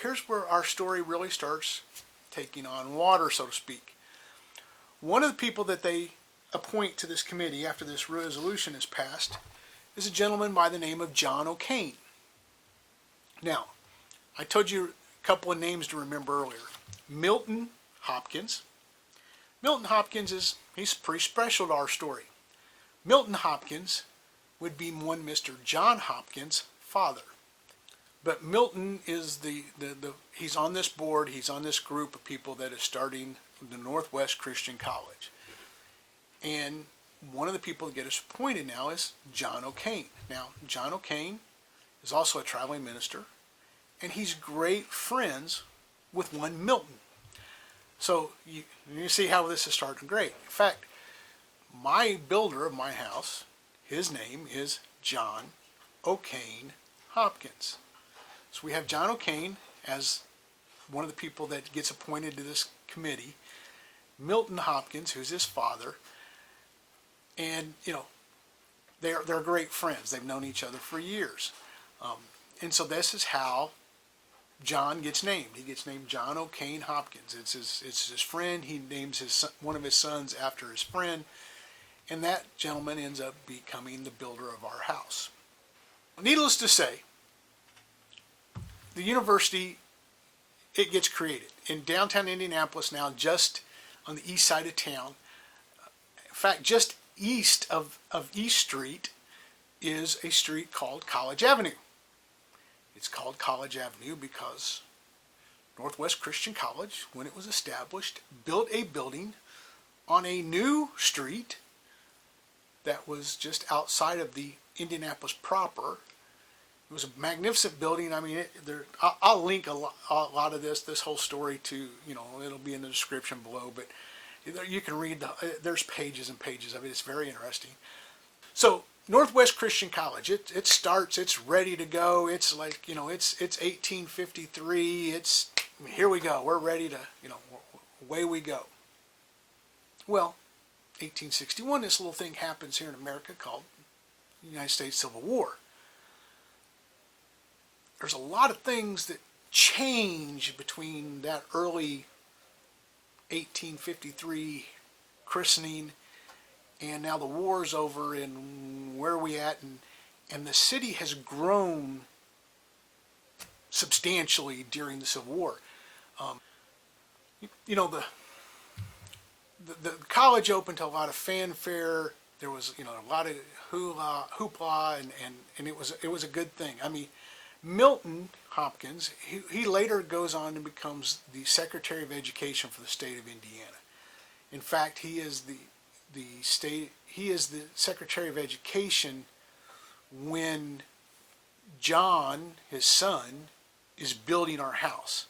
here's where our story really starts taking on water, so to speak. One of the people that they appoint to this committee after this resolution is passed is a gentleman by the name of John O'Kane. Now, I told you a couple of names to remember earlier. Milton Hopkins. Milton Hopkins he's pretty special to our story. Milton Hopkins would be one Mr. John Hopkins' father. But Milton is he's on this board, he's on this group of people that is starting the Northwest Christian College. And one of the people that get us appointed now is John O'Kane. Now, John O'Kane is also a traveling minister, and he's great friends with one Milton. So you see how this is starting great. In fact, my builder of my house, his name is John O'Kane Hopkins. So we have John O'Kane as one of the people that gets appointed to this committee. Milton Hopkins, who's his father, and they're great friends. They've known each other for years, and so this is how John gets named. He gets named John O'Kane Hopkins. It's his friend. He names one of his sons after his friend, and that gentleman ends up becoming the builder of our house. Needless to say, the university, it gets created in downtown Indianapolis now, just on the east side of town. In fact, just east of East Street is a street called College Avenue. It's called College Avenue because Northwest Christian College, when it was established, built a building on a new street that was just outside of the Indianapolis proper. It was a magnificent building. I mean, I'll link a lot of this whole story to, it'll be in the description below, but you can read, there's pages and pages of it. It's very interesting. So Northwest Christian College, it starts, it's ready to go. It's like, it's 1853. Here we go. We're ready to, away we go. Well, 1861, this little thing happens here in America called the United States Civil War. There's a lot of things that change between that early 1853 christening and now the war's over and where are we at, and the city has grown substantially during the Civil War. The college opened to a lot of fanfare. There was a lot of hoopla and it was a good thing. I mean, Milton Hopkins, he later goes on and becomes the Secretary of Education for the state of Indiana. In fact, he is the Secretary of Education when John, his son, is building our house.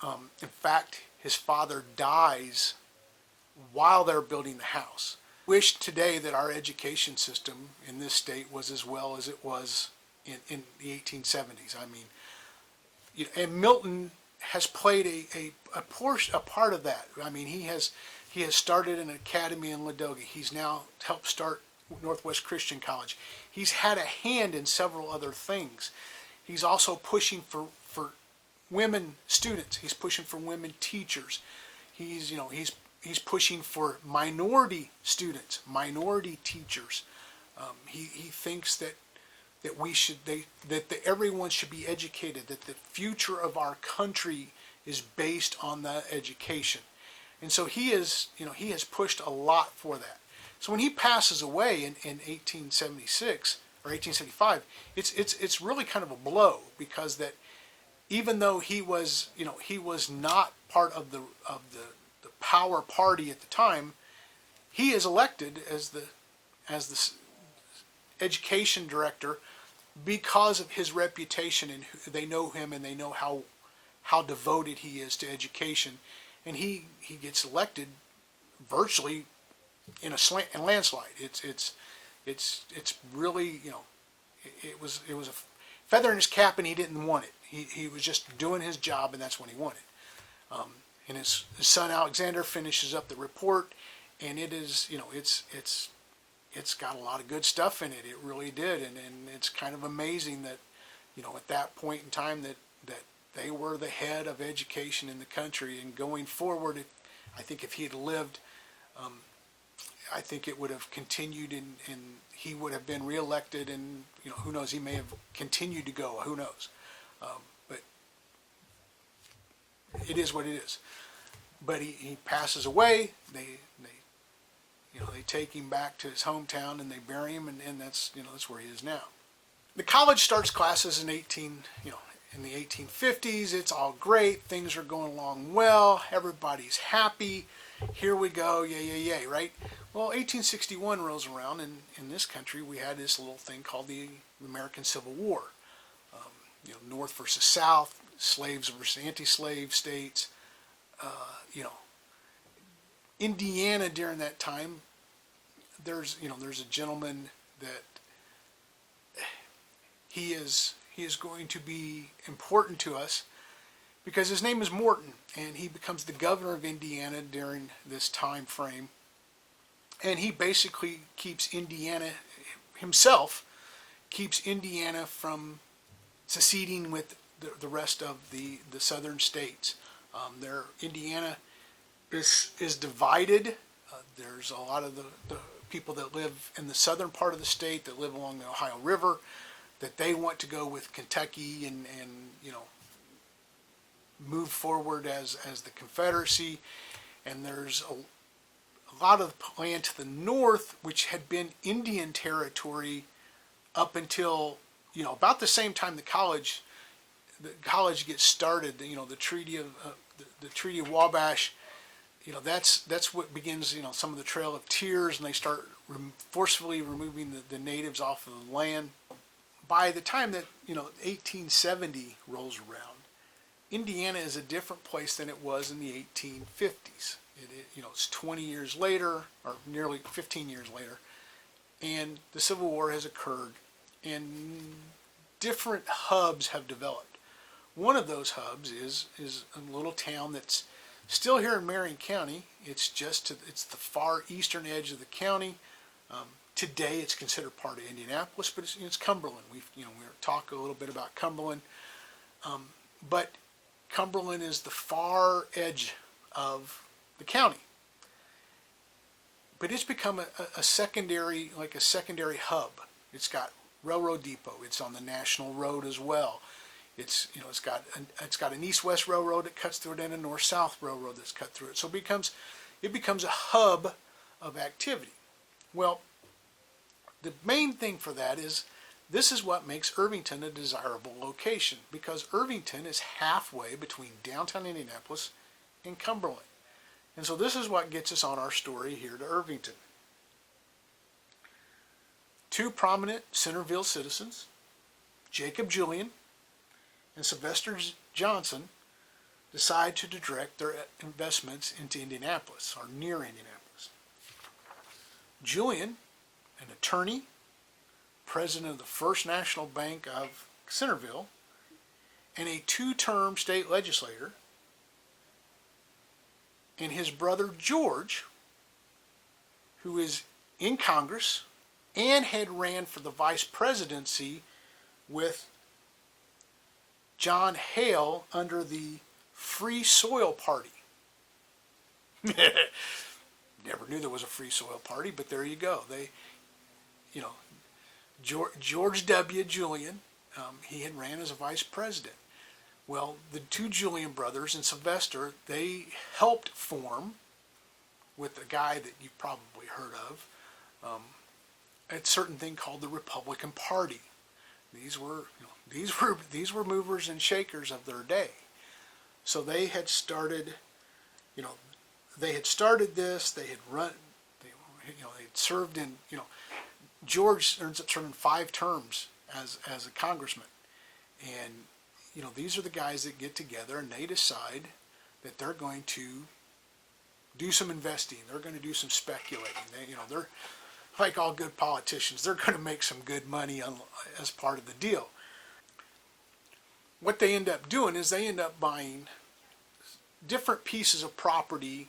In fact, his father dies while they're building the house. Wish today that our education system in this state was as well as it was in the 1870s. I mean, and Milton has played a part of that. I mean, he has started an academy in Ladoga. He's now helped start Northwest Christian College. He's had a hand in several other things. He's also pushing for women students. He's pushing for women teachers. He's pushing for minority students, minority teachers. He thinks that everyone should be educated, that the future of our country is based on that education. And so he has pushed a lot for that. So when he passes away in 1876 or 1875, it's really kind of a blow, because that even though he was not part of the power party at the time, he is elected as the education director because of his reputation, and they know him and they know how devoted he is to education, and he gets elected virtually in a landslide. It's really, it was a feather in his cap, and he didn't want it. He was just doing his job, and that's what he wanted. And his son Alexander finishes up the report, and it is, it's got a lot of good stuff in it. It really did, and it's kind of amazing that, at that point in time that they were the head of education in the country. And going forward, I think if he had lived, I think it would have continued, and he would have been reelected, and who knows, he may have continued to go. Who knows? But it is what it is. But he passes away. They take him back to his hometown and they bury him, and that's where he is now. The college starts classes in in the 1850s. It's all great. Things are going along well. Everybody's happy. Here we go. Yay, right? Well, 1861 rolls around, and in this country we had this little thing called the American Civil War. North versus South, slaves versus anti-slave states. Indiana during that time, there's a gentleman that he is going to be important to us because his name is Morton, and he becomes the governor of Indiana during this time frame. And he basically keeps Indiana from seceding with the rest of the southern states. Indiana is divided. There's a lot of the people that live in the southern part of the state that live along the Ohio River that they want to go with Kentucky and move forward as the Confederacy. And there's a lot of land to the north which had been Indian territory up until about the same time the college gets started. The Treaty of Wabash. That's what begins some of the Trail of Tears, and they start forcefully removing the natives off of the land. By the time that 1870 rolls around, Indiana is a different place than it was in the 1850s. It's 20 years later, or nearly 15 years later, and the Civil War has occurred, and different hubs have developed. One of those hubs is a little town that's still here in Marion County. It's the far eastern edge of the county. Today it's considered part of Indianapolis, but it's Cumberland. We'll talk a little bit about Cumberland. But Cumberland is the far edge of the county. But it's become a secondary hub. It's got railroad depot. It's on the National Road as well. It's got an east-west railroad that cuts through it and a north-south railroad that's cut through it. So it becomes a hub of activity. Well, the main thing for that is this is what makes Irvington a desirable location, because Irvington is halfway between downtown Indianapolis and Cumberland. And so this is what gets us on our story here to Irvington. Two prominent Centerville citizens, Jacob Julian and Sylvester Johnson, decide to direct their investments into Indianapolis, or near Indianapolis. Julian, an attorney, president of the First National Bank of Centerville, and a two-term state legislator, and his brother George, who is in Congress and had ran for the vice presidency with John Hale under the Free Soil Party. Never knew there was a Free Soil Party, but there you go. George W. Julian, he had ran as a vice president. Well, the two Julian brothers and Sylvester, they helped form, with a guy that you've probably heard of, a certain thing called the Republican Party. These were movers and shakers of their day. So they had started, this. They had run, they had served in, George ends up serving 5 terms as a congressman, and these are the guys that get together and they decide that they're going to do some investing. They're going to do some speculating. They're like all good politicians. They're going to make some good money as part of the deal. What they end up doing is they end up buying different pieces of property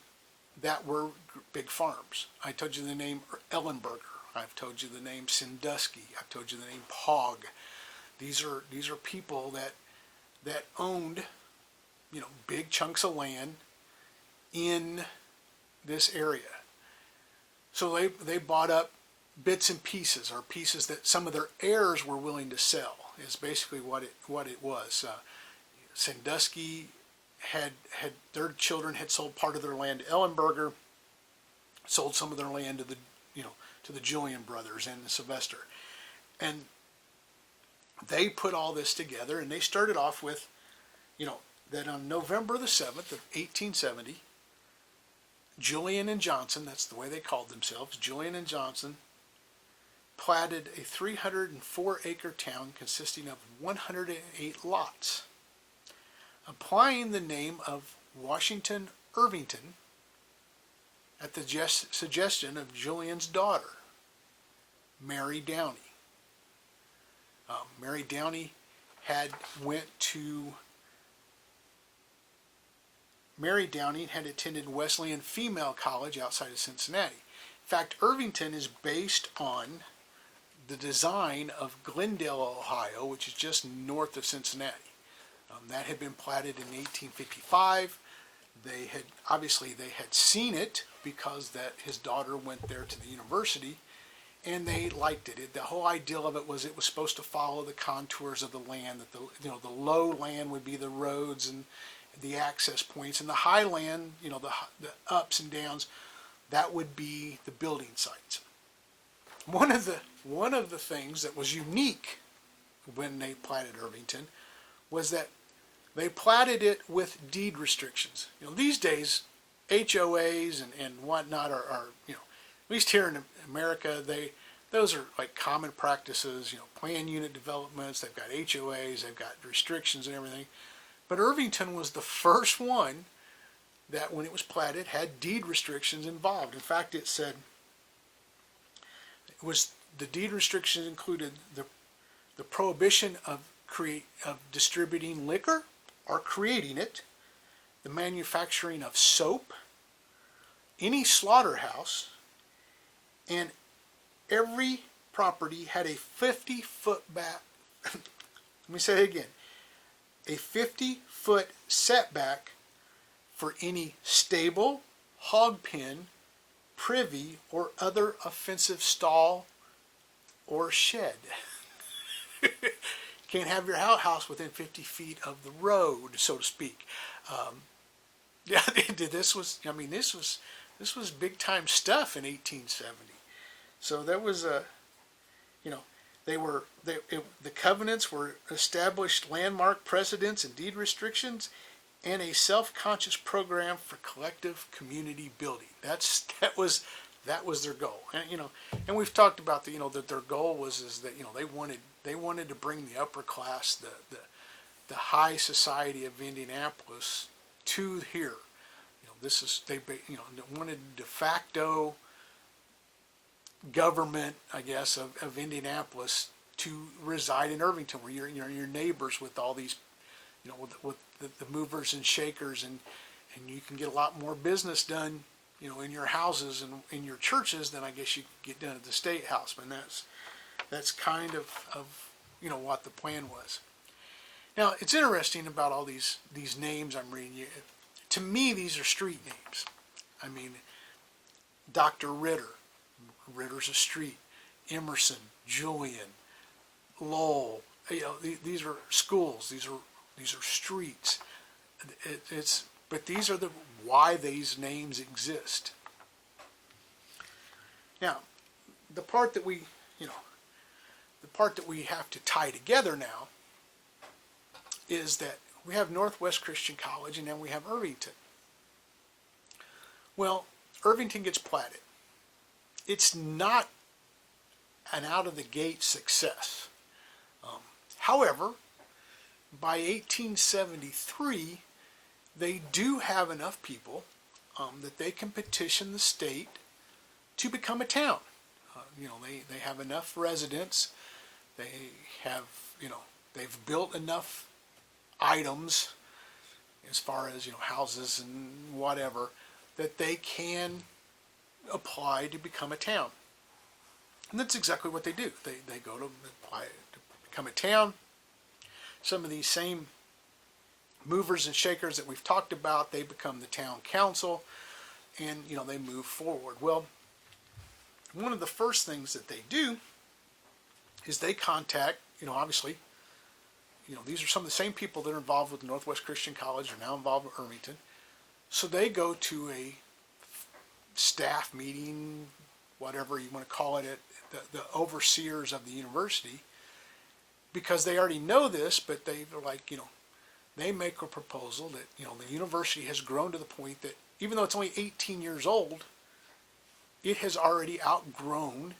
that were big farms. I told you the name Ellenberger. I've told you the name Sandusky. I've told you the name Pog. These are people that owned big chunks of land in this area. So they bought up bits and pieces, or pieces that some of their heirs were willing to sell, is basically what it was. Sandusky had their children had sold part of their land to Ellenberger, sold some of their land to the Julian brothers and the Sylvester, and they put all this together, and they started off with, that on November the 7th of 1870, Julian and Johnson, that's the way they called themselves, Julian and Johnson, platted a 304-acre town consisting of 108 lots, applying the name of Washington Irvington at the suggestion of Julian's daughter, Mary Downey. Mary Downey had attended Wesleyan Female College outside of Cincinnati. In fact, Irvington is based on the design of Glendale, Ohio, which is just north of Cincinnati. That had been platted in 1855. They had seen it because that his daughter went there to the university, and they liked it. The whole idea of it was supposed to follow the contours of the land. That the low land would be the roads and the access points, and the high land, the ups and downs, that would be the building sites. One of the things that was unique when they platted Irvington was that they platted it with deed restrictions. These days, HOAs and whatnot are at least here in America, those are like common practices. Plan unit developments, they've got HOAs, they've got restrictions and everything. But Irvington was the first one that, when it was platted, had deed restrictions involved. In fact, it said the deed restrictions included the prohibition of distributing liquor or creating it, the manufacturing of soap, any slaughterhouse, and every property had a 50-foot back. Let me say it again. A 50-foot setback for any stable, hog pen, privy, or other offensive stall or shed. Can't have your outhouse within 50 feet of the road, so to speak. This was big time stuff in 1870. So that was the covenants were established landmark precedents and deed restrictions, and a self-conscious program for collective community building. That was their goal. And we've talked about that their goal was that they wanted to bring the upper class, the high society of Indianapolis to here. They wanted de facto government, I guess, of Indianapolis to reside in Irvington, where you're your neighbors with all these, with the movers and shakers, and you can get a lot more business done, in your houses and in your churches than I guess you could get done at the State House. But that's kind of what the plan was. Now, it's interesting about all these names I'm reading you. To me, these are street names. I mean, Dr. Ritter's a street. Emerson, Julian, Lowell. These are schools. These are streets. But these are why these names exist. Now, the part that we have to tie together now is that we have Northwest Christian College, and then we have Irvington. Well, Irvington gets platted. It's not an out-of-the-gate success. However, by 1873, they do have enough people that they can petition the state to become a town. They have enough residents. They have, they've built enough items as far as, houses and whatever, that they can apply to become a town. And that's exactly what they do. They go to apply to become a town. Some of these same movers and shakers that we've talked about. They become the town council, and they move forward. Well, one of the first things that they do is they contact, obviously, these are some of the same people that are involved with Northwest Christian College are now involved with Irvington. So they go to a staff meeting, whatever you want to call it, the overseers of the university, because they already know this, but they're like, they make a proposal that, the university has grown to the point that even though it's only 18 years old, it has already outgrown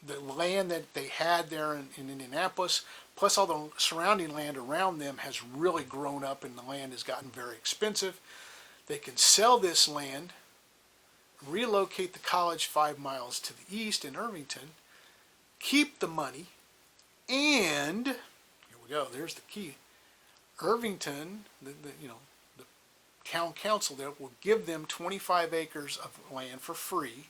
the land that they had there in Indianapolis, plus all the surrounding land around them has really grown up, and the land has gotten very expensive. They can sell this land, relocate the college 5 miles to the east in Irvington, keep the money, and here we go, there's the key. Irvington, the town council there will give them 25 acres of land for free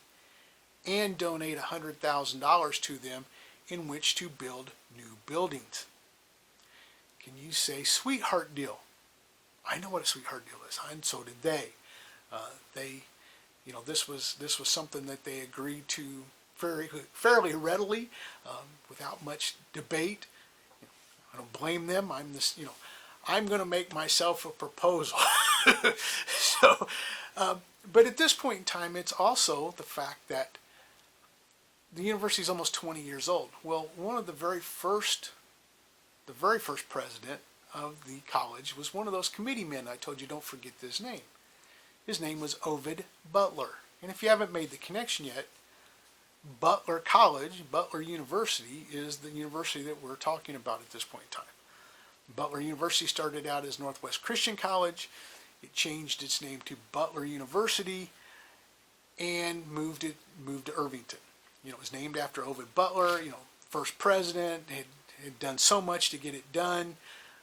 and donate $100,000 to them in which to build new buildings. Can you say sweetheart deal? I know what a sweetheart deal is, and so did they. This was something that they agreed to fairly readily, without much debate. I don't blame them. I'm going to make myself a proposal. But at this point in time, it's also the fact that the university is almost 20 years old. Well, one of the very first president of the college was one of those committee men I told you, don't forget this name. His name was Ovid Butler. And if you haven't made the connection yet, Butler College, Butler University, is the university that we're talking about at this point in time. Butler University started out as Northwest Christian College. It changed its name to Butler University and moved to Irvington. It was named after Ovid Butler, first president, had done so much to get it done.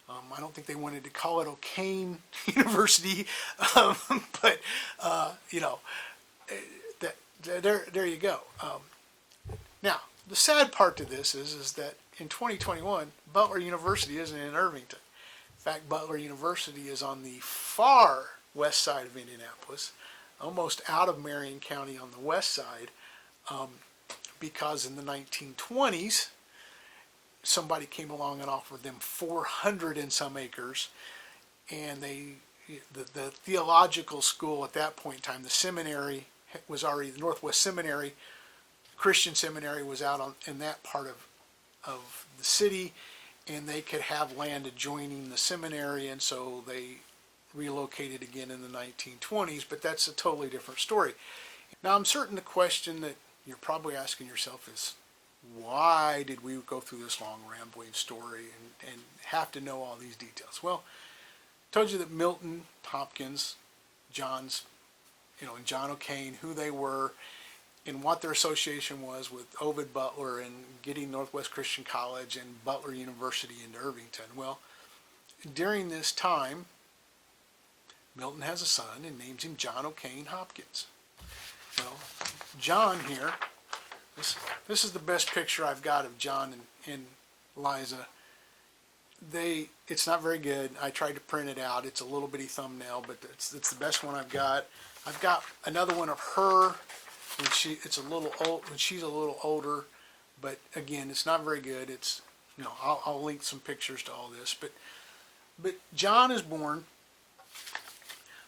I don't think they wanted to call it O'Kane University, but there you go. Now, the sad part to this is that in 2021, Butler University isn't in Irvington. In fact, Butler University is on the far west side of Indianapolis, almost out of Marion County on the west side, because in the 1920s, somebody came along and offered them 400 and some acres, and the theological school at that point in time, the seminary was already, the Northwest Seminary, Christian Seminary was out in that part of the city, and they could have land adjoining the seminary, and so they relocated again in the 1920s, but that's a totally different story. Now, I'm certain the question that you're probably asking yourself is, why did we go through this long rambling story and have to know all these details? Well, I told you that Milton Hopkins, and John O'Kane, who they were, and what their association was with Ovid Butler and getting Northwest Christian College and Butler University into Irvington. Well, during this time, Milton has a son and names him John O'Kane Hopkins. Well, John here, this is the best picture I've got of John and Liza. It's not very good. I tried to print it out. It's a little bitty thumbnail, but it's the best one I've got. I've got another one of her when she's a little older, but again, it's not very good. It's I'll link some pictures to all this, but John is born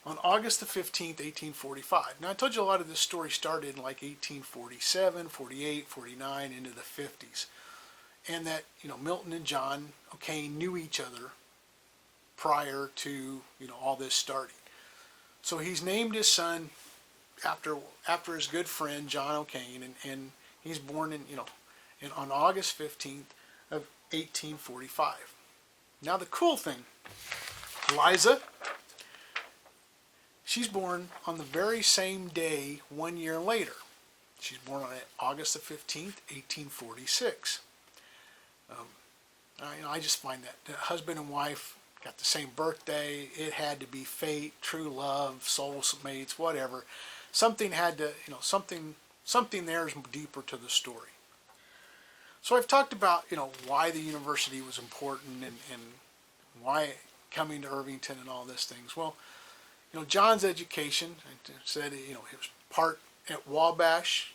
on August the 15th, 1845. Now, I told you a lot of this story started in like 1847, 48, 49, into the 50s. And that, Milton and John O'Kane knew each other prior to, all this starting. So he's named his son after his good friend, John O'Kane, and he's born on August 15th of 1845. Now, the cool thing, Liza, she's born on the very same day 1 year later. She's born on August the 15th, 1846. I just find that the husband and wife got the same birthday. It had to be fate, true love, soulmates, whatever. Something had to, something there is deeper to the story. So I've talked about, why the university was important and why coming to Irvington and all these things. Well, John's education, I said, it was part at Wabash,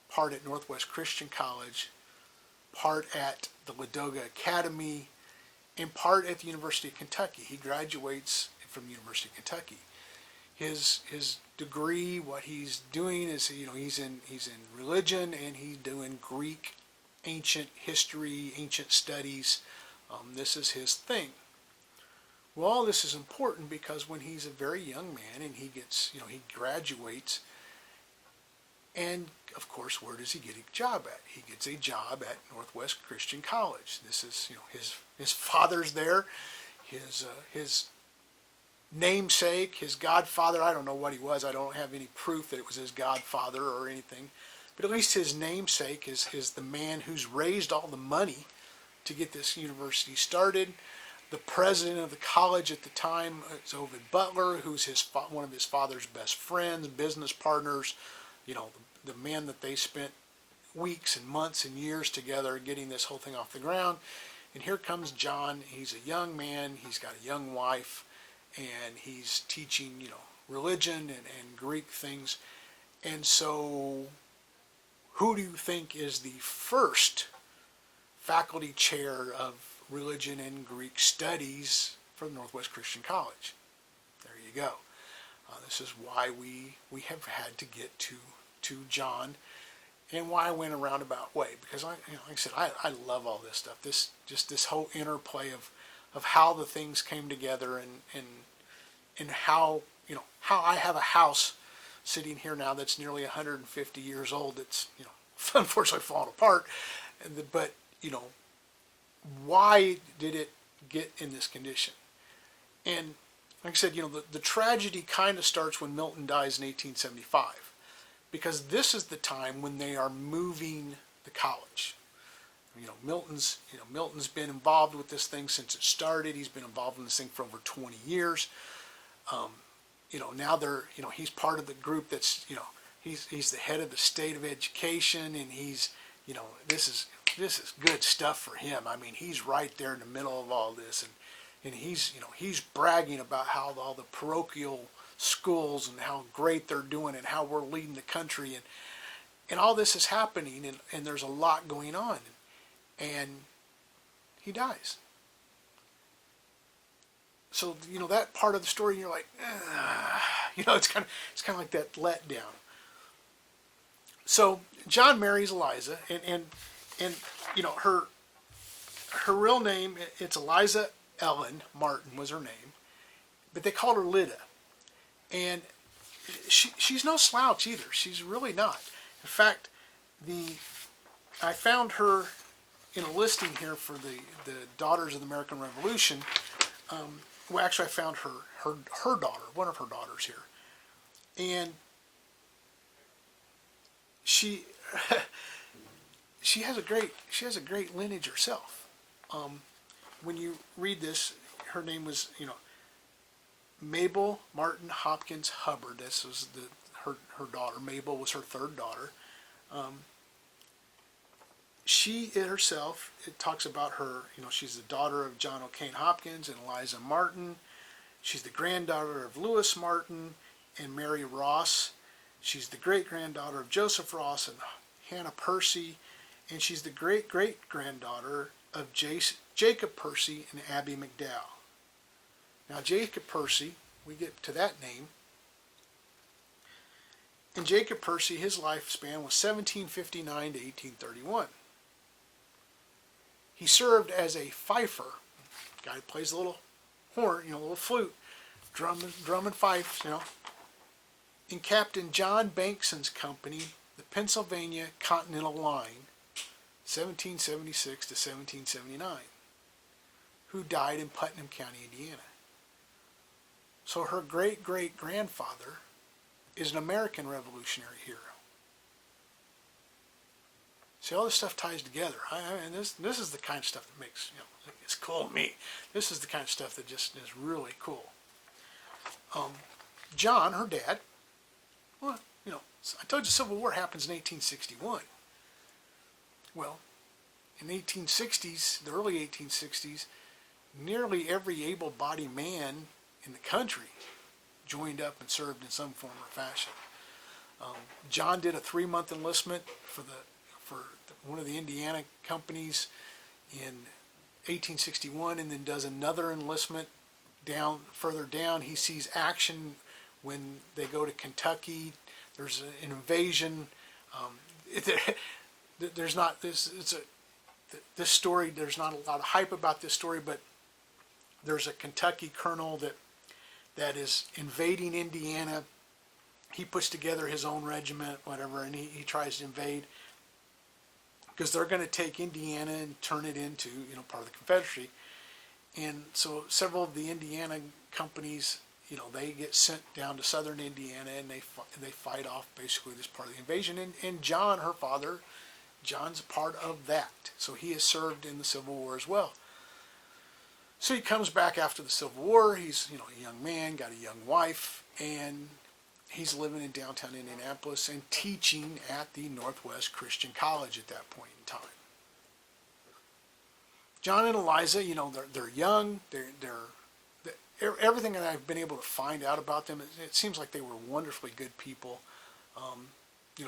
part at Northwest Christian College, part at the Ladoga Academy, and part at the University of Kentucky. He graduates from the University of Kentucky. His degree, what he's doing is, he's in religion, and he's doing Greek, ancient history, ancient studies. This is his thing. Well, all this is important because when he's a very young man and he gets, he graduates, and of course, where does he get a job at? He gets a job at Northwest Christian College. This is, his father's there, his namesake, his godfather. I don't know what he was. I don't have any proof that it was his godfather or anything, but at least his namesake is the man who's raised all the money to get this university started. The president of the college at the time is Ovid Butler, who's one of his father's best friends, business partners, the man that they spent weeks and months and years together getting this whole thing off the ground. And here comes John. He's a young man. He's got a young wife, and he's teaching, religion and Greek things. And so who do you think is the first faculty chair of religion and Greek studies from Northwest Christian College? There you go. This is why we have had to get to John, and why I went a roundabout way, because like I said, I love all this stuff. This whole interplay of how the things came together, and how how I have a house sitting here now that's nearly 150 years old. It's unfortunately fallen apart, but why did it get in this condition? And like I said, the tragedy kind of starts when Milton dies in 1875, because this is the time when they are moving the college. Milton's been involved with this thing since it started. He's been involved in this thing for over 20 years. Now he's part of the group that's, he's the head of the state of education, and he's, this is good stuff for him. I mean, he's right there in the middle of all this, and he's bragging about how all the parochial schools and how great they're doing and how we're leading the country, and all this is happening, and there's a lot going on, and he dies. So that part of the story, you're like, it's kind of like that letdown. So John marries Eliza, and her real name, it's Eliza Ellen Martin was her name, but they called her Lida. And she's no slouch either. She's really not. In fact, I found her in a listing here for the Daughters of the American Revolution. Actually, I found her daughter, one of her daughters here, and she has a great lineage herself. When you read this, her name was Mabel Martin Hopkins Hubbard. This was her daughter. Mabel was her third daughter. She herself, it talks about her, she's the daughter of John O'Kane Hopkins and Eliza Martin. She's the granddaughter of Lewis Martin and Mary Ross. She's the great-granddaughter of Joseph Ross and Hannah Percy. And she's the great-great-granddaughter of Jacob Percy and Abby McDowell. Now, Jacob Percy, we get to that name. And Jacob Percy, his lifespan was 1759 to 1831. He served as a fifer, guy who plays a little horn, a little flute, drum and fife, in Captain John Bankson's company, the Pennsylvania Continental Line, 1776 to 1779, who died in Putnam County, Indiana. So her great-great-grandfather is an American Revolutionary hero. See, all this stuff ties together. And this is the kind of stuff that makes, it's cool to me. This is the kind of stuff that just is really cool. John, her dad, well, I told you the Civil War happens in 1861. Well, in the 1860s, the early 1860s, nearly every able-bodied man in the country joined up and served in some form or fashion. John did a 3-month enlistment for one of the Indiana companies in 1861, and then does another enlistment further down. He sees action when they go to Kentucky. There's an invasion. There's not this. This story. There's not a lot of hype about this story, but there's a Kentucky colonel that is invading Indiana. He puts together his own regiment, whatever, and he tries to invade because they're going to take Indiana and turn it into, part of the Confederacy. And so several of the Indiana companies, they get sent down to southern Indiana, and they fight off basically this part of the invasion. And John, her father, John's a part of that. So he has served in the Civil War as well. So he comes back after the Civil War. He's, a young man, got a young wife, and he's living in downtown Indianapolis and teaching at the Northwest Christian College at that point in time. John and Eliza, they're young. Everything that I've been able to find out about them, it seems like they were wonderfully good people.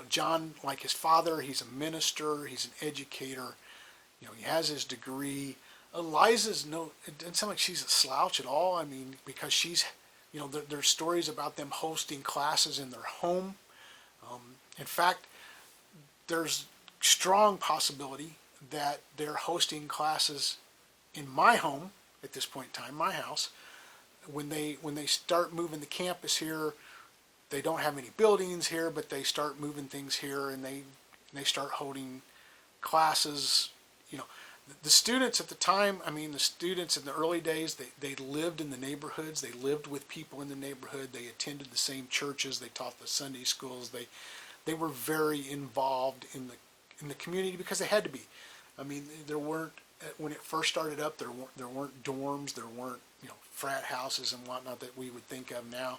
John, like his father, he's a minister. He's an educator. He has his degree. Eliza's it doesn't sound like she's a slouch at all. I mean, because she's, there's stories about them hosting classes in their home. In fact, there's strong possibility that they're hosting classes in my home at this point in time, my house. When they start moving the campus here, they don't have any buildings here, but they start moving things here, and they start holding classes. The students at the time, the students in the early days, they lived in the neighborhoods. They lived with people in the neighborhood. They attended the same churches. They taught the Sunday schools. They were very involved in the community because they had to be. There weren't, when it first started up, there weren't dorms. There weren't, frat houses and whatnot that we would think of now.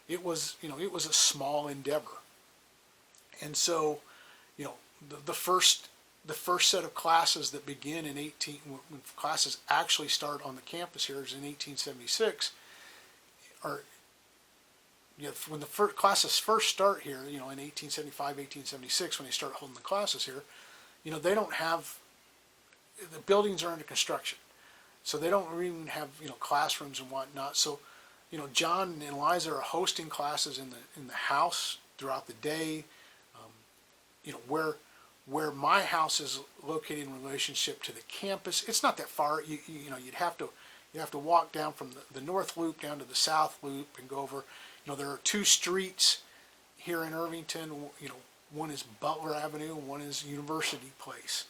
It was, it was a small endeavor. And so, the first set of classes that begin when classes actually start on the campus here is in 1876. When the classes first start here, in 1875, 1876, when they start holding the classes here, they don't have, the buildings are under construction. So they don't even have, classrooms and whatnot. So, John and Eliza are hosting classes in the house throughout the day. Where my house is located in relationship to the campus, it's not that far. You'd have to walk down from the north loop down to the south loop and go over. There are 2 streets here in Irvington. One is Butler Avenue and one is University Place.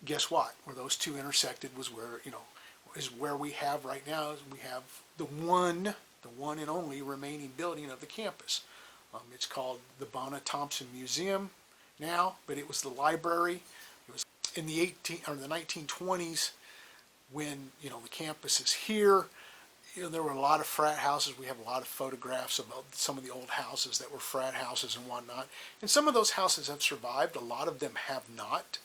Guess what? Where those 2 intersected was where we have right now. We have the one and only remaining building of the campus. It's called the Bonna Thompson Museum now, but it was the library. It was in the 1920s when the campus is here. There were a lot of frat houses. We have a lot of photographs about some of the old houses that were frat houses and whatnot. And some of those houses have survived. A lot of them have not.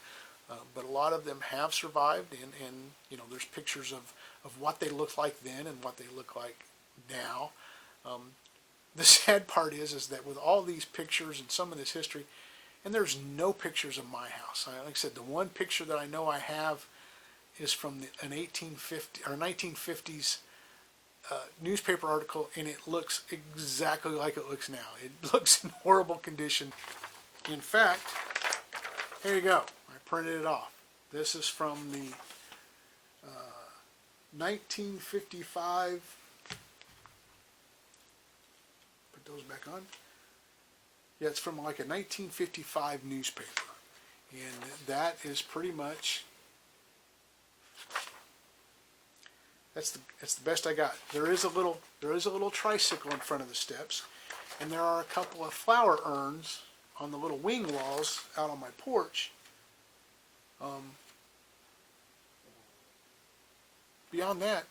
But a lot of them have survived, and there's pictures of what they looked like then and what they look like now. The sad part is that with all these pictures and some of this history, and there's no pictures of my house. Like I said, the one picture that I know I have is from an 1850 or 1950s newspaper article, and it looks exactly like it looks now. It looks in horrible condition. In fact, here you go. Printed it off. This is from the 1955. Put those back on. Yeah, it's from like a 1955 newspaper, and that is pretty much. That's the best I got. There is a little tricycle in front of the steps, and there are a couple of flower urns on the little wing walls out on my porch. Beyond that,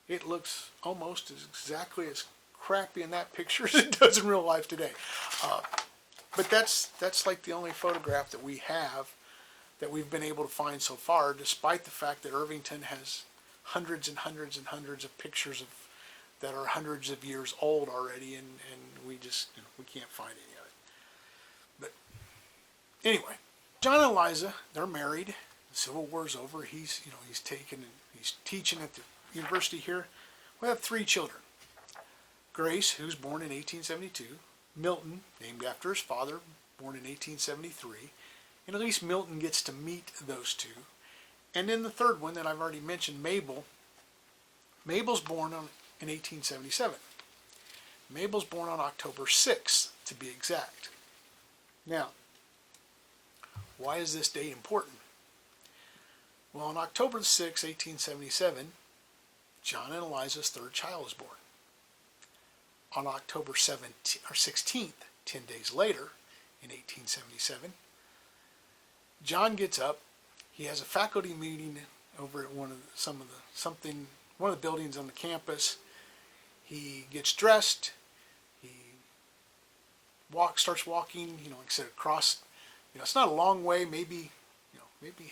it looks almost exactly as crappy in that picture as it does in real life today. But that's like the only photograph that we have that we've been able to find so far, despite the fact that Irvington has hundreds and hundreds and hundreds of pictures of that are hundreds of years old already, and we just, we can't find any of it. But anyway, John and Eliza, they're married. The Civil War's over. He's teaching at the university here. We have 3 children. Grace, who's born in 1872. Milton, named after his father, born in 1873. And at least Milton gets to meet those 2. And then the third one that I've already mentioned, Mabel. Mabel's born in 1877. Mabel's born on October 6th, to be exact. Now, why is this date important? Well, on October 6, 1877, John and Eliza's 3rd child was born. On October 16th, 10 days later, in 1877, John gets up. He has a faculty meeting over at one of the buildings on the campus. He gets dressed. He starts walking. Like I said, across. It's not a long way, maybe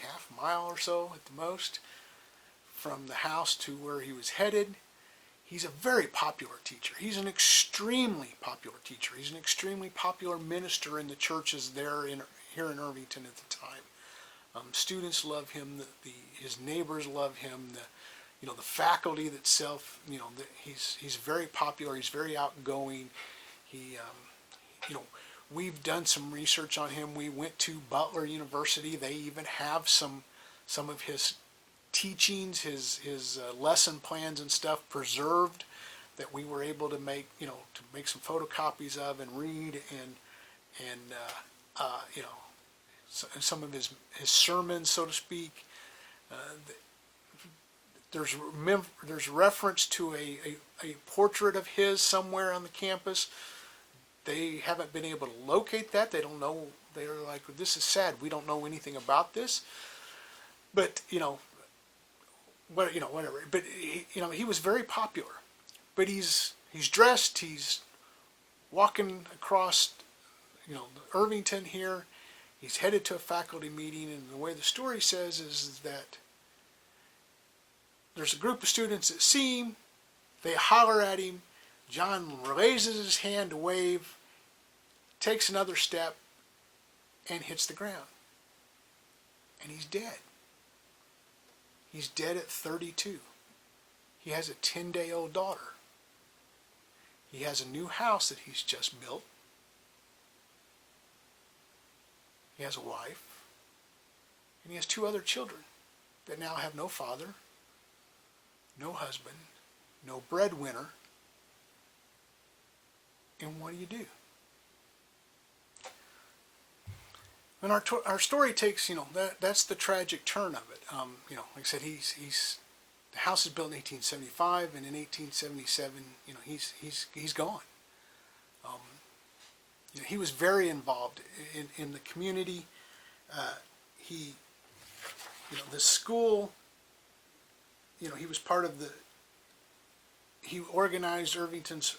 half a mile or so at the most, from the house to where he was headed. He's a very popular teacher. He's an extremely popular teacher. He's an extremely popular minister in the churches here in Irvington at the time. Students love him. His neighbors love him. The faculty itself. He's very popular. He's very outgoing. We've done some research on him. We went to Butler University. They even have some of his teachings, his lesson plans and stuff preserved that we were able to make some photocopies of and read, and some of his sermons, so to speak. There's reference to a portrait of his somewhere on the campus. They haven't been able to locate that. They don't know. They're like, this is sad. We don't know anything about this. But whatever. But he was very popular. But he's dressed. He's walking across, Irvington here. He's headed to a faculty meeting, and the way the story says is that there's a group of students that see him. They holler at him. John raises his hand to wave, takes another step, and hits the ground. And he's dead. He's dead at 32. He has a 10-day-old daughter. He has a new house that he's just built. He has a wife. And he has 2 other children that now have no father, no husband, no breadwinner. And what do you do? And our story takes, that's the tragic turn of it. Like I said, the house is built in 1875, and in 1877, he's gone. He was very involved in the community. The school. He was part of he organized Irvington's,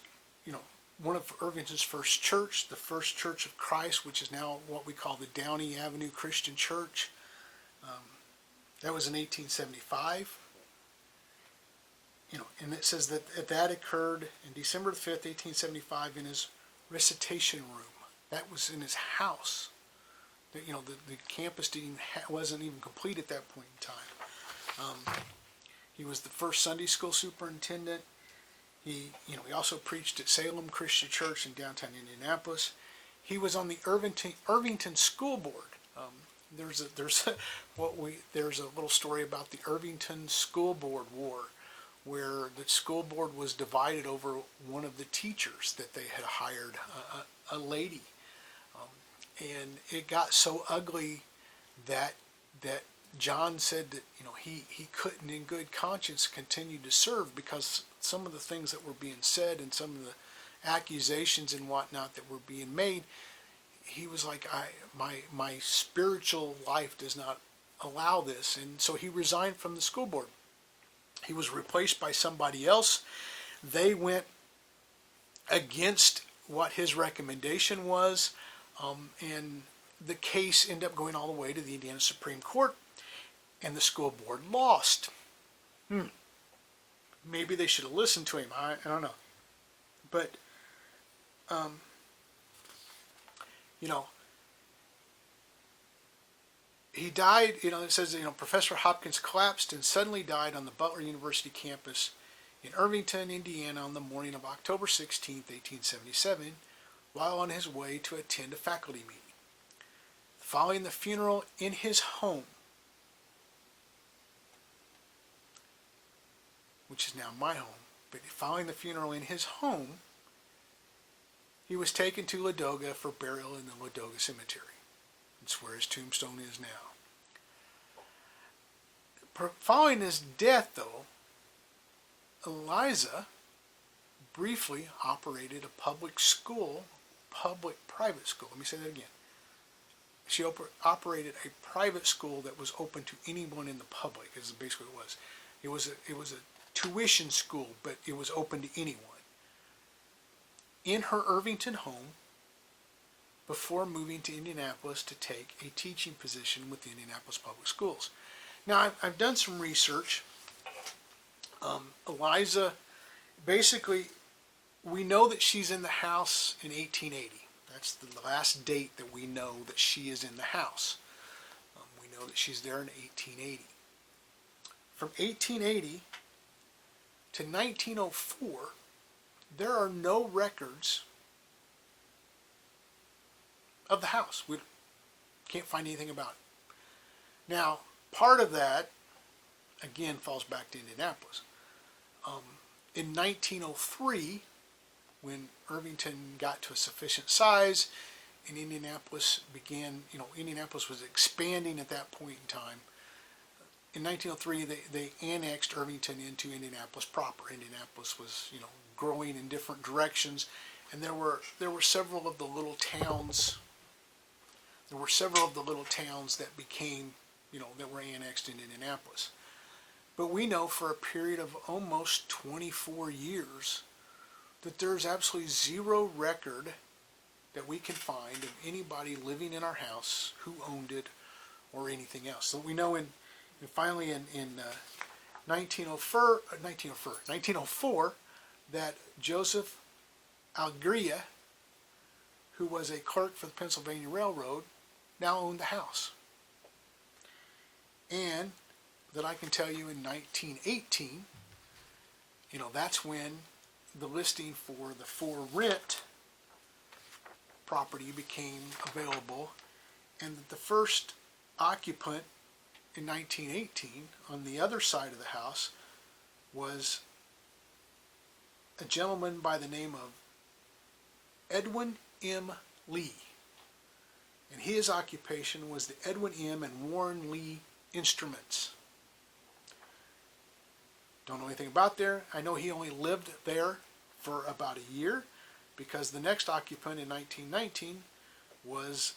one of Irvington's first church, the First Church of Christ, which is now what we call the Downey Avenue Christian Church. That was in 1875. And it says that occurred in December 5th, 1875, in his recitation room. That was in his house. The campus wasn't even complete at that point in time. He was the first Sunday school superintendent. He also preached at Salem Christian Church in downtown Indianapolis. He was on the Irvington School Board. There's a little story about the Irvington School Board War, where the school board was divided over one of the teachers that they had hired, a lady, and it got so ugly that John said that he couldn't in good conscience continue to serve because some of the things that were being said and some of the accusations and whatnot that were being made, he was like, my spiritual life does not allow this, and so he resigned from the school board. He was replaced by somebody else. They went against what his recommendation was, and the case ended up going all the way to the Indiana Supreme Court, and the school board lost. maybe they should have listened to him. I don't know. But, you know, he died, it says, Professor Hopkins collapsed and suddenly died on the Butler University campus in Irvington, Indiana on the morning of October 16, 1877, while on his way to attend a faculty meeting. Following the funeral in his home, which is now my home, but following the funeral in his home, he was taken to Ladoga for burial in the Ladoga Cemetery. It's where his tombstone is now. Following his death, though, Eliza briefly operated a private school. Let me say that again. She operated a private school that was open to anyone in the public, is basically what it was. It was a tuition school, but it was open to anyone. In her Irvington home, before moving to Indianapolis to take a teaching position with the Indianapolis Public Schools. Now, I've done some research. Eliza, basically, we know that she's in the house in 1880. That's the last date that we know that she is in the house. We know that she's there in 1880. From 1880 to 1904, there are no records of the house. We can't find anything about it. Now, part of that, again, falls back to Indianapolis. In 1903, when Irvington got to a sufficient size and Indianapolis began, Indianapolis was expanding at that point in time. In 1903, they annexed Irvington into Indianapolis proper. Indianapolis was, growing in different directions, and there were several of the little towns. There were several of the little towns that became, that were annexed into Indianapolis. But we know for a period of almost 24 years that there's absolutely zero record that we can find of anybody living in our house who owned it or anything else. So we know finally in 1904 that Joseph Algria, who was a clerk for the Pennsylvania Railroad, now owned the house. And that I can tell you in 1918, that's when the listing for the for rent property became available, and that the first occupant in 1918 on the other side of the house was a gentleman by the name of Edwin M. Lee. And his occupation was the Edwin M. and Warren Lee Instruments. Don't know anything about there. I know he only lived there for about a year, because the next occupant in 1919 was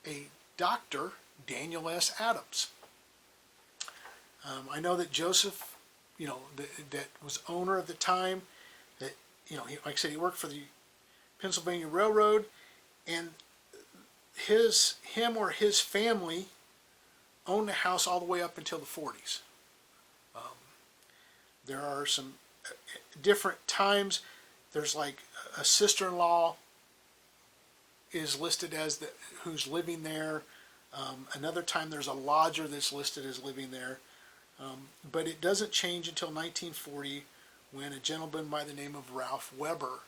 a Dr. Daniel S. Adams. I know that Joseph, that was owner at the time, that, like I said, he worked for the Pennsylvania Railroad, and him or his family owned the house all the way up until the 40s. There are some different times. There's like a sister-in-law is listed as who's living there. Another time there's a lodger that's listed as living there. But it doesn't change until 1940, when a gentleman by the name of Ralph Weber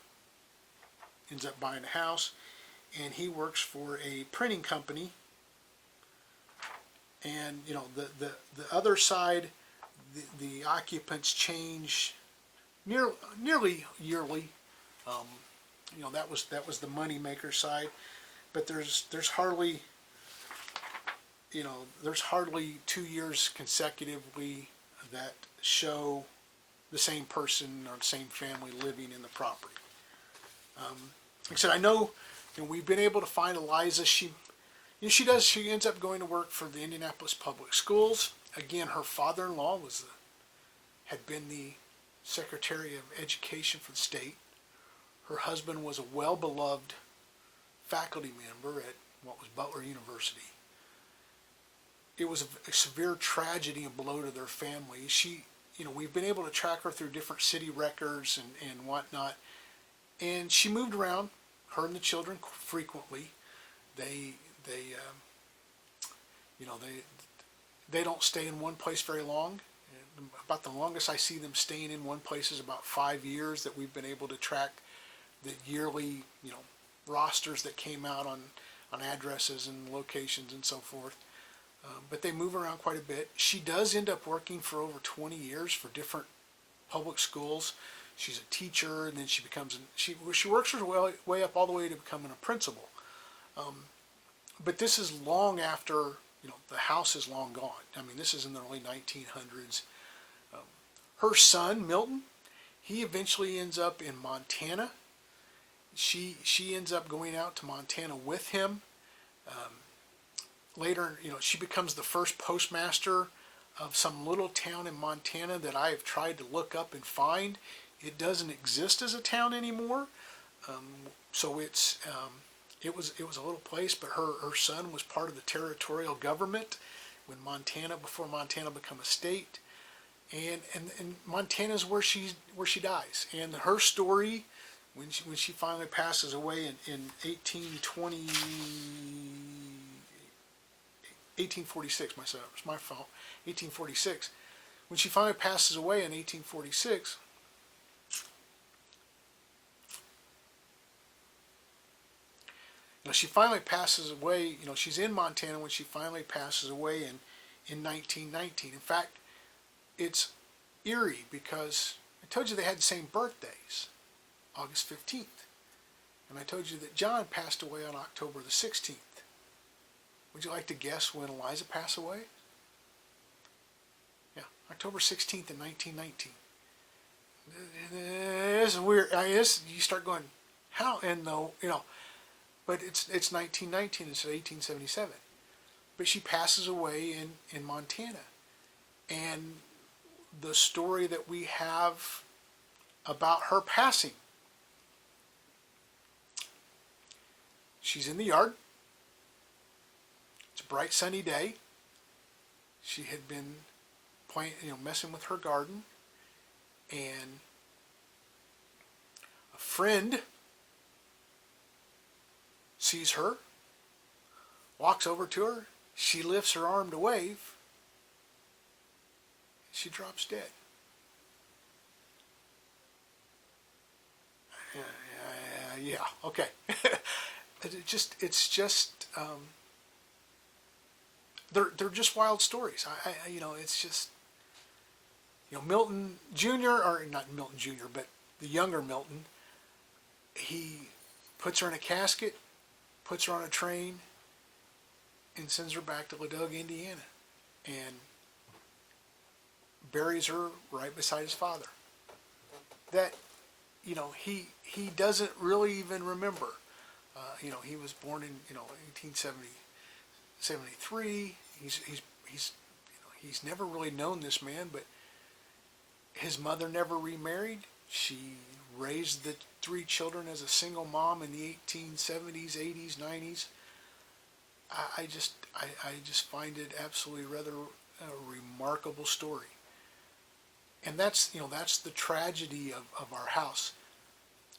ends up buying a house, and he works for a printing company. And the other side, the occupants change nearly yearly. That was the money maker side, but there's hardly 2 years consecutively that show the same person or the same family living in the property. Like I said, I know, we've been able to find Eliza. She ends up going to work for the Indianapolis Public Schools. Again, her father-in-law had been the Secretary of Education for the state. Her husband was a well-beloved faculty member at what was Butler University. It was a severe tragedy and blow to their family. She we've been able to track her through different city records and whatnot. And she moved around, her and the children frequently. They you know, they don't stay in one place very long. About the longest I see them staying in one place is about 5 years that we've been able to track the yearly, rosters that came out on addresses and locations and so forth. But they move around quite a bit. She does end up working for over 20 years for different public schools. She's a teacher, and then she becomes, she works her way up all the way to becoming a principal. But this is long after, the house is long gone. I mean, this is in the early 1900s. Her son, Milton, he eventually ends up in Montana. She ends up going out to Montana with him. Later, she becomes the first postmaster of some little town in Montana that I have tried to look up and find. It doesn't exist as a town anymore. So it was a little place, but her son was part of the territorial government before Montana became a state. And Montana's where she dies. And her story, when she finally passes away in 1846, it's my fault, 1846. When she finally passes away in 1846, she finally passes away, she's in Montana when she finally passes away in 1919. In fact, it's eerie because I told you they had the same birthdays, August 15th. And I told you that John passed away on October the 16th. Would you like to guess when Eliza passed away? Yeah, October 16th in 1919. It's weird. You start going, how? And but it's 1919 instead of 1877. But she passes away in Montana. And the story that we have about her passing, she's in the yard. It's a bright sunny day. She had been playing, messing with her garden, and a friend sees her, walks over to her. She lifts her arm to wave. She drops dead. Yeah, okay. It's just they're just wild stories. It's just, Milton Jr., or not Milton Jr., but the younger Milton, he puts her in a casket, puts her on a train, and sends her back to Ladoga, Indiana, and buries her right beside his father. That, he doesn't really even remember. He was born in 1873. He's never really known this man, but his mother never remarried. She raised the 3 children as a single mom in the 1870s, 80s, 90s. I just find it absolutely rather a remarkable story. And that's the tragedy of our house.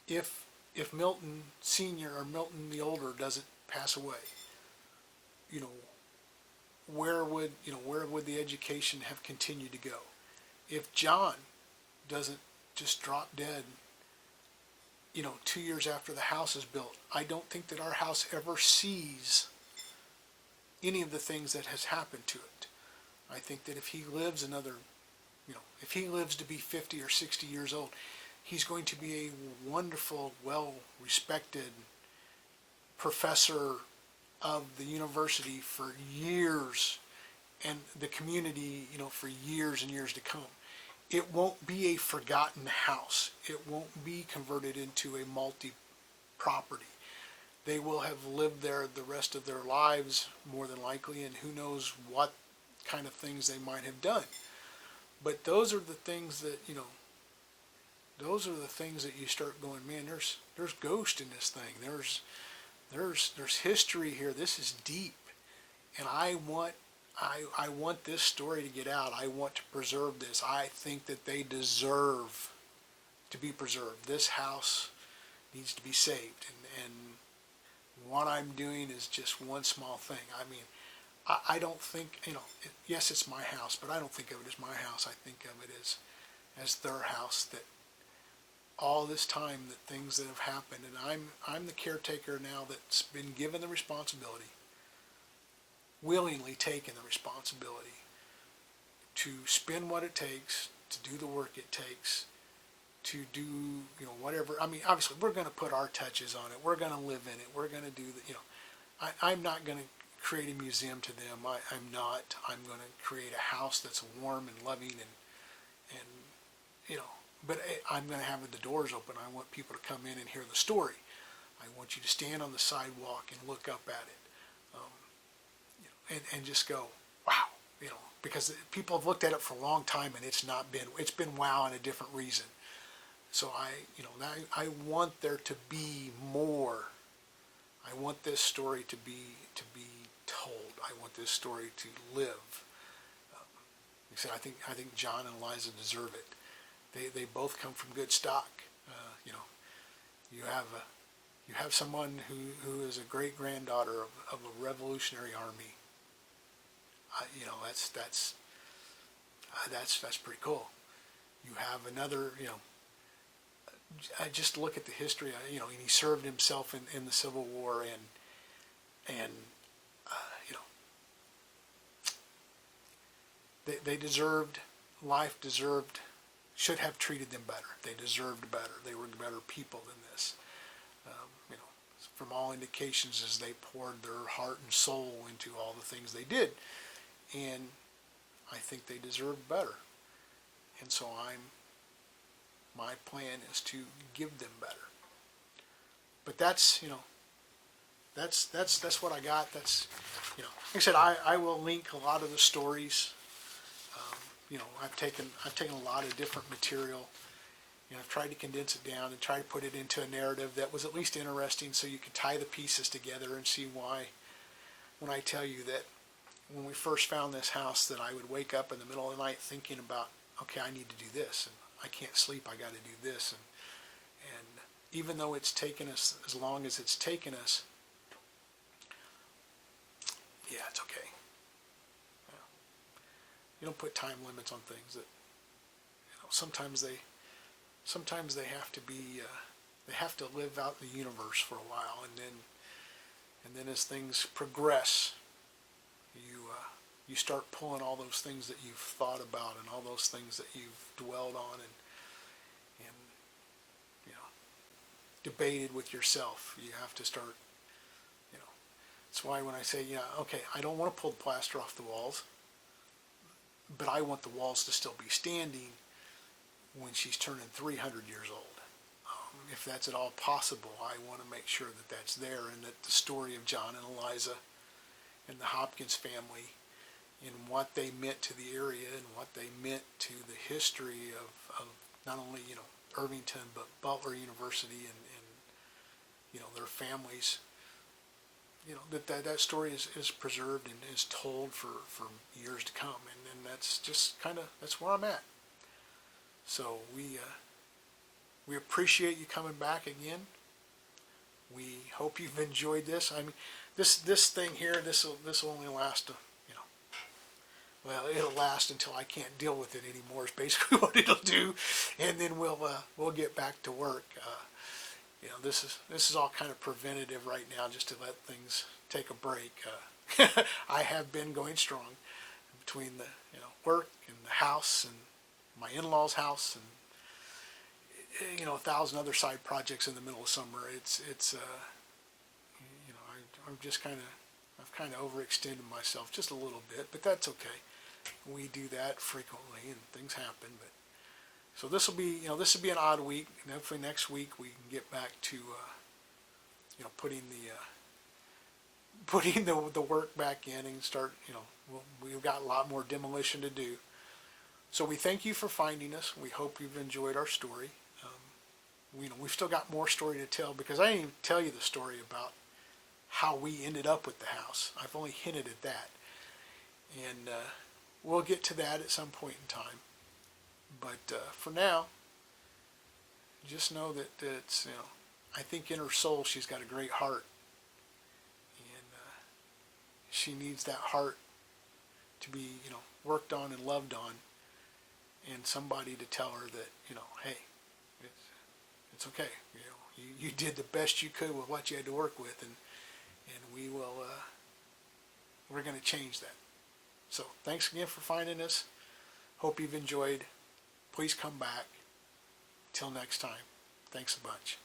If Milton Sr. or Milton the older doesn't pass away, where would the education have continued to go? If John doesn't just drop dead, 2 years after the house is built, I don't think that our house ever sees any of the things that has happened to it. I think that if he lives if he lives to be 50 or 60 years old, he's going to be a wonderful, well-respected professor of the university for years, and the community, for years and years to come. It won't be a forgotten house. It won't be converted into a multi-property. They will have lived there the rest of their lives, more than likely, and who knows what kind of things they might have done. But those are the things that, those are the things that you start going, man, there's ghost in this thing. There's history here. This is deep. And I want I want this story to get out. I want to preserve this. I think that they deserve to be preserved. This house needs to be saved. And what I'm doing is just one small thing. I mean, I don't think, yes, it's my house, but I don't think of it as my house. I think of it as their house, that all this time, that things that have happened, and I'm the caretaker now that's been given the responsibility, willingly taken the responsibility to spend what it takes, to do the work it takes, to do, whatever. I mean, obviously, we're going to put our touches on it. We're going to live in it. We're going to do I'm not going to create a museum to them. I'm not. I'm going to create a house that's warm and loving and but I'm going to have the doors open. I want people to come in and hear the story. I want you to stand on the sidewalk and look up at it, and just go, wow, because people have looked at it for a long time and it's been wow in a different reason. So I want there to be more. I want this story to be told. I want this story to live. Like I said, I think John and Eliza deserve it. They both come from good stock. You have someone who is a great granddaughter of a Revolutionary Army. That's pretty cool. You have another, I just look at the history. And he served himself in the Civil War, and they deserved, life deserved, should have treated them better. They deserved better. They were better people than this. From all indications, as they poured their heart and soul into all the things they did, and I think they deserved better. And so my plan is to give them better. But that's what I got. That's like I said, I will link a lot of the stories. I've taken a lot of different material. I've tried to condense it down and try to put it into a narrative that was at least interesting, so you could tie the pieces together and see why. When I tell you that when we first found this house, that I would wake up in the middle of the night thinking about, okay, I need to do this, and I can't sleep, I got to do this, and even though it's taken us as long as it's taken us, yeah, it's okay. You don't put time limits on things. That sometimes they have to be they have to live out the universe for a while, and then as things progress, you start pulling all those things that you've thought about and all those things that you've dwelled on and debated with yourself. You have to start. That's why when I say, okay, I don't want to pull the plaster off the walls, but I want the walls to still be standing when she's turning 300 years old. If that's at all possible, I want to make sure that that's there, and that the story of John and Eliza and the Hopkins family and what they meant to the area and what they meant to the history of not only Irvington but Butler University and their families, that story is preserved and is told for years to come, and that's just that's where I'm at. So we appreciate you coming back again. We hope you've enjoyed this. I mean, this thing here, this will only last well, it'll last until I can't deal with it anymore, is basically what it'll do, and then we'll get back to work. This is all kind of preventative right now, just to let things take a break. I have been going strong between the work and the house and my in-laws' house and 1,000 other side projects in the middle of summer. I've kind of overextended myself just a little bit, but that's okay. We do that frequently, and things happen. But so this will be an odd week, and hopefully next week we can get back to putting the work back in and start. We've got a lot more demolition to do. So we thank you for finding us. We hope you've enjoyed our story. We've still got more story to tell, because I didn't even tell you the story about how we ended up with the house. I've only hinted at that. And we'll get to that at some point in time. But for now, just know that it's, I think in her soul she's got a great heart. And she needs that heart to be, worked on and loved on. And somebody to tell her that, hey, it's okay. You did the best you could with what you had to work with, and we're going to change that. So thanks again for finding us. Hope you've enjoyed. Please come back. Till next time. Thanks a bunch.